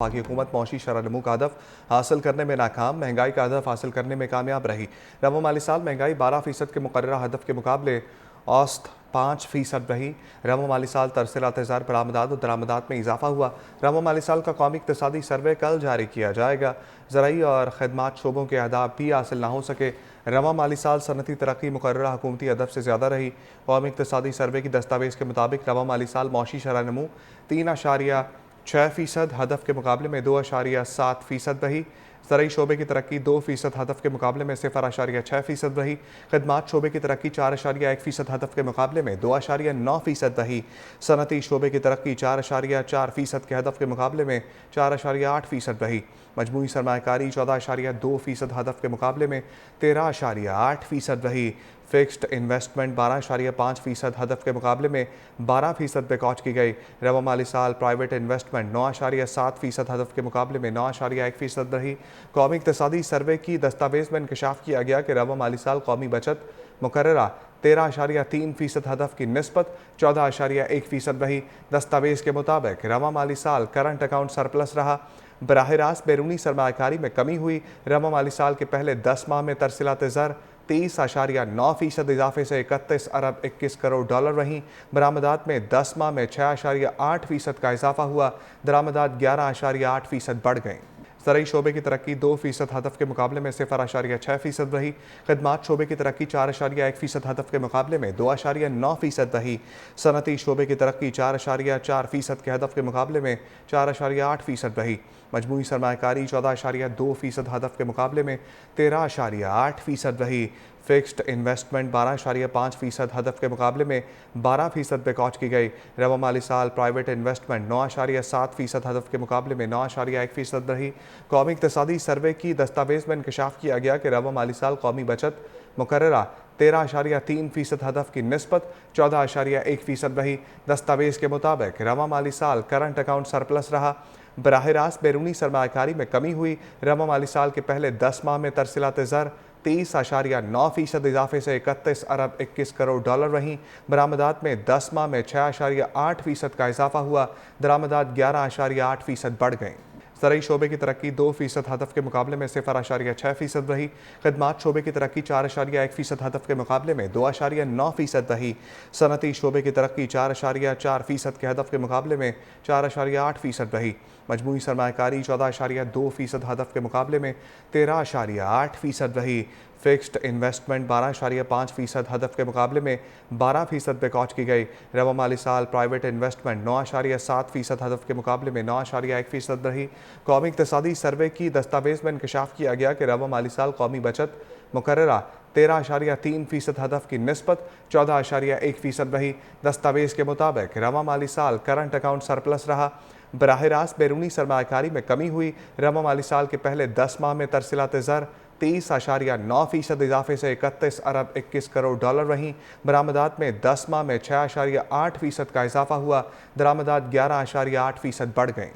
पाकि हुकूमत मौशी शरह-ए-नमू का हदफ हासिल करने में नाकाम, महंगाई का हदफ हासिल करने में कामयाब रही। रबा माली साल महंगाई 12% के मुकर्ररा हदफ के मुकाबले औसत 5% रही। रबा माली साल तरसीलात ज़र बरामदात और दरामदात में इजाफा हुआ। रबा माली साल का कौमी इक़्तिसादी सर्वे कल जारी किया जाएगा। ज़राई और खदमात शोबों के अहदाफ भी हासिल न हो सके। रबा माली साल सनती तरक्की मुकर्ररा हुकूमती हदफ से ज़्यादा रही। कौमी इक़्तिसादी सर्वे की दस्तावेज़ के मुताबिक रबा माली साल मौशी शरह-ए-नमू 3.6% हदफ के मुकाबले में 2.7% रही। ज़राई शोबे की तरक्की 2% हदफ के मुकाबले में 0.6% रही। खदमात शोबे की तरक्की 4.1% हदफ के मुकाबले में 2.9% रही। सनती शोबे की तरक्की 4.4% के हदफ के मुकाबले में 4.8% रही। मजमूई सरमायाकारी 14.2% हदफ के मुकाबले में 13.8% रही। फिक्स्ड इन्वेस्टमेंट 12.5% हदफ के मुकाबले में 12% पे कौच की गई। रबा माली साल प्राइवेट इन्वेस्टमेंट 9.7% हदफ के मुकाबले में 9.1% रही। कौमी इक़्तिसादी सर्वे की दस्तावेज़ में इंकशाफ किया गया कि रबा माली साल कौमी बचत मुकर्ररा 13.3% हदफ की निस्बत 14.1% रही। दस्तावेज़ के मुताबिक रबा माली साल करंट अकाउंट सरप्लस रहा। बराह रास्त बैरूनी सरमायाकारी में कमी हुई। रबा माली साल के पहले 10 माह में तरसीलात ज़र 23.9% इजाफे से 31 अरब 21 करोड़ डॉलर रहीं। बरामदात में 10 माह में 6.8% का इजाफा हुआ। दरामदात 11.8% बढ़ गईं। ज़राई शोबे की तरक्की 2% हदफ के मुकाबले में 0.6% रही। खदमात शोबे की तरक्की 4.1% हदफ के मुकाबले में 2.9% रही। सनती शोबे की तरक्की 4.4% के हदफ के मुकाबले में 4.8% रही। मजमूई सरमायाकारी 14.2% हदफ के मुकाबले में 13.8% रही। फिक्स्ड इन्वेस्टमेंट 12.5% हदफ के मुकाबले में 12% पे कौच की गई। रबा माली साल प्राइवेट इन्वेस्टमेंट 9.7% हदफ के मुकाबले में 9.1% रही। कौमी इक़्तिसादी सर्वे की दस्तावेज़ में इंकशाफ किया गया कि रबा माली साल कौमी बचत मुकर्ररा 13.3% हदफ की निस्बत 14.1% रही। दस्तावेज़ के मुताबिक रबा माली साल करंट अकाउंट सरप्लस रहा। बराह रास्त बैरूनी सरमायाकारी में कमी हुई। रबा माली साल के पहले 10 माह में तरसीलात ज़र 23.9% इजाफे से 31 अरब 21 करोड़ डॉलर रहीं। बरामदात में 10 माह में 6.8% का इजाफा हुआ। दरामदात 11.8% बढ़ गईं। ज़राई शोबे की तरक्की 2% हदफ के मुकाबले में 0.6% रही। खदमात शोबे की तरक्की 4.1% हदफ के मुकाबले में 2.9% रही। सनती शोबे की तरक्की 4.4% के हदफ के मुकाबले में 4.8% रही। मजमूई सरमायाकारी 14.2% हदफ के मुकाबले में 13.8% रही। फिक्स्ड इन्वेस्टमेंट 12.5% हदफ के मुकाबले में 12% पे कौच की गई। रबा माली साल प्राइवेट इन्वेस्टमेंट 9.7% हदफ के मुकाबले में 9.1% रही। कौमी इक़्तिसादी सर्वे की दस्तावेज़ में इंकशाफ किया गया कि रबा माली साल कौमी बचत मुकर्ररा 13.3% हदफ की निस्बत 14.1% रही। दस्तावेज़ के मुताबिक रबा माली साल करंट अकाउंट सरप्लस रहा। बराह रास्त बैरूनी सरमायाकारी में कमी हुई। रबा माली साल के पहले 10 माह में तरसीलात ज़र 23.9% इजाफे से 31 अरब 21 करोड़ डॉलर रहीं। बरामदात में 10 माह में 6.8% का इजाफा हुआ। दरामदात 11.8% बढ़ गईं।